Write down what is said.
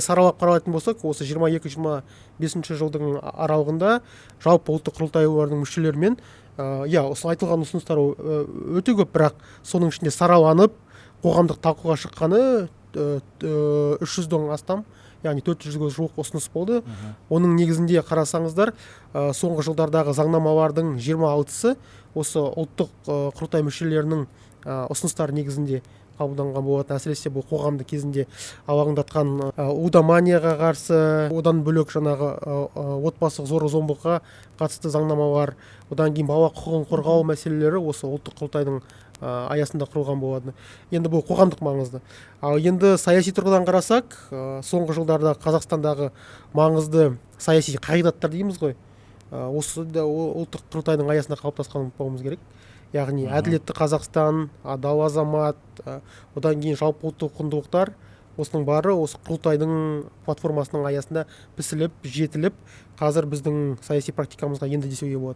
Саралап қаралатын болсақ, осы 22-25 жылдың аралығында жалпы ұлттық құрылтайлардың мүшелерімен осы айтылған ұсыныстар өте көп, бірақ соның ішінде сараланып қоғамдық талқыға шыққаны 300-ден астам, яғни 400-ге жуық ұсыныс болды. Оның негізінде қарасаңыздар, соңғы жылдардағы заңнамалардың 26-сы осы ұлттық құрылтай мүшелерінің ұсыныстары негізінде қабылданған болатын. Әсіресе бұл қоғамды кезінде алаңдатқан лудоманияға қарсы, одан бөлек жаңағы отбасылық зорлық-зомбылыққа қатысты заңнамалар, одан кейін бала құқығын қорғау мәселелері осы ұлттық құрылтайдың аясында құрылған болады. Енді бұл қоғамдық маңызды. Ал енді саяси тұрғыдан қарасақ, соңғы жылдарда Қазақстандағы маңызды саяси қағидаттар дейміз ғой, осы ұлттық құрылтайдың аясында қалыптасқан болуымыз керек. Яғни әділетті Қазақстан, адал азамат, одан кейін жалпы ұлттық құндылықтар, осының бары осы құрылтайдың платформасының аясында пісіліп, жетіліп, қазір біздің саяси практикамызға енді десуге болады.